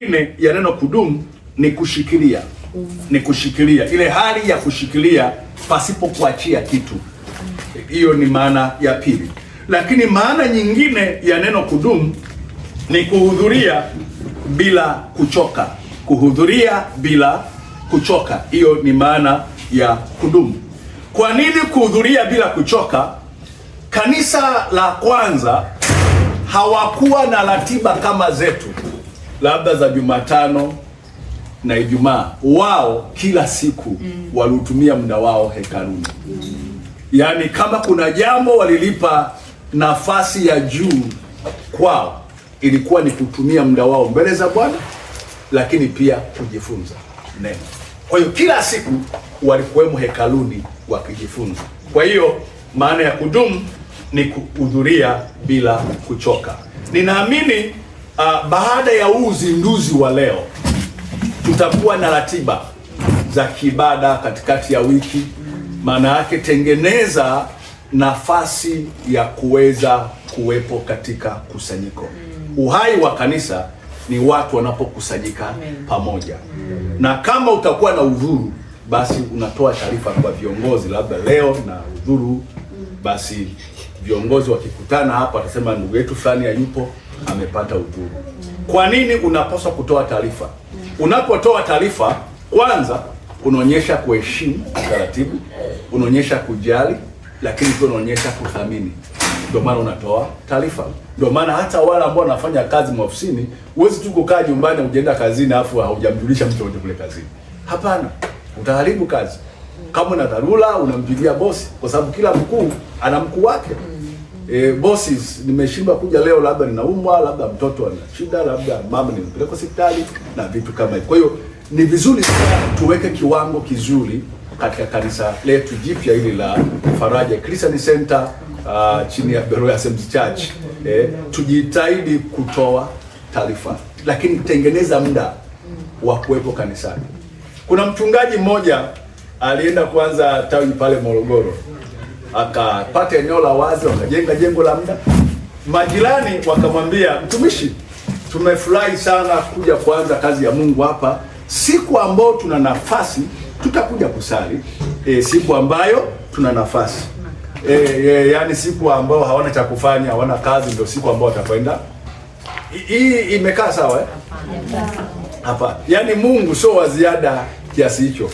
Ya neno kudumu ni kushikilia, ni kushikilia, ile hali ya kushikilia pasipo kuachia kitu. Hiyo ni maana ya pili. Lakini maana nyingine ya neno kudumu ni kuhudhuria bila kuchoka, kuhudhuria bila kuchoka. Hiyo ni maana ya kudumu. Kwa nini kuhudhuria bila kuchoka? Kanisa la kwanza hawakuwa na ratiba kama zetu, labda za Jumatano na Ijumaa. Wao kila siku walitumia muda wao hekaluni. Yaani kama kuna jambo walilipa nafasi ya juu kwao, ilikuwa ni kutumia muda wao mbele za Bwana, lakini pia kujifunza neno. Kwa hiyo kila siku walikuwemo hekaluni wakijifunza. Kwa hiyo maana ya kudumu ni kuhudhuria bila kuchoka. Ninaamini baada ya uzinduzi wa leo tutakuwa na ratiba za kiibada katikati ya wiki. Maana yake tengeneza nafasi ya kuweza kuwepo katika kusanyiko. Uhai wa kanisa ni watu wanapokusanyika pamoja. Na kama utakuwa na udhuru, basi unatoa taarifa kwa viongozi, labda leo na udhuru, basi viongozi wakikutana hapa watasema ndugu yetu fulani hayupo, amepata udhuru. Kwa nini unapaswa kutoa taarifa? Unapotoa taarifa, kwanza unaonyesha kuheshimu taratibu, unaonyesha kujali, lakini pia unaonyesha kuthamini. Ndio maana unatoa taarifa. Ndio maana hata wale ambao wanafanya kazi maofisini, huwezi tu kukaa nyumbani unaenda kazini afu haujamjulisha mtu yote kule kazini. Hapana, utaharibu kazi. Kama una dharura unampigia bosi, kwa sababu kila mkuu ana mkuu wake. Bosses, nimeshindwa kuja leo, labda ninaumwa, labda mtoto ana shida, labda mama nimpeleka hospitali na vitu kama hivyo. Kwa hiyo ni vizuri sana tuweke kiwango kizuri katika kanisa letu jipya hili la Faraja Christian Center chini ya Beroya Assemblies Church. Tujitahidi kutoa taarifa, lakini tengeneza muda wa kuwepo kanisani. Kuna mchungaji mmoja alienda kuanza tawi pale Morogoro, akapata eneo la wazi, wakajenga jengo la muda. Majirani wakamwambia, mtumishi, tumefurahi sana kuja kuanza kazi ya Mungu hapa. Siku ambayo tuna nafasi tutakuja kusali. Siku ambayo tuna nafasi. Yani siku ambayo hawana cha kufanya, hawana kazi, ndio siku ambayo watakwenda. Hii imekaa sawa eh? Hapa. Yani Mungu sio wa ziada kiasi hicho.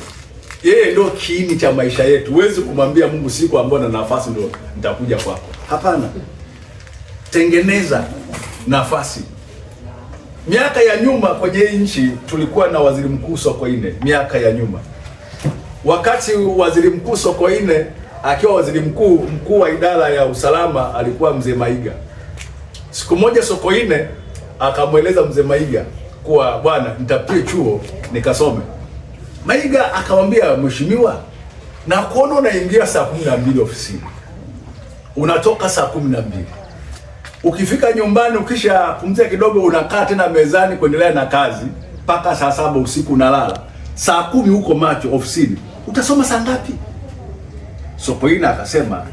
Yeye ndio kiini cha maisha yetu. Huwezi kumwambia Mungu siku ambayo na nafasi ndio nitakuja kwako. Hapana. Tengeneza nafasi. Miaka ya nyuma kwenye nchi tulikuwa na waziri mkuu Sokoine. Miaka ya nyuma, wakati waziri mkuu Sokoine akiwa waziri mkuu wa idara ya usalama alikuwa mzee Maiga. Siku moja Sokoine akamweleza mzee Maiga kuwa bwana, nitapie chuo nikasome. Maiga akamwambia, mheshimiwa, na kuona unaingia saa 12 ofisini, unatoka saa 12, ukifika nyumbani ukisha pumzika kidogo unakaa tena mezani kuendelea na kazi mpaka saa 7 usiku unalala, saa 10 huko macho ofisini, utasoma saa ngapi? Sokoine akasema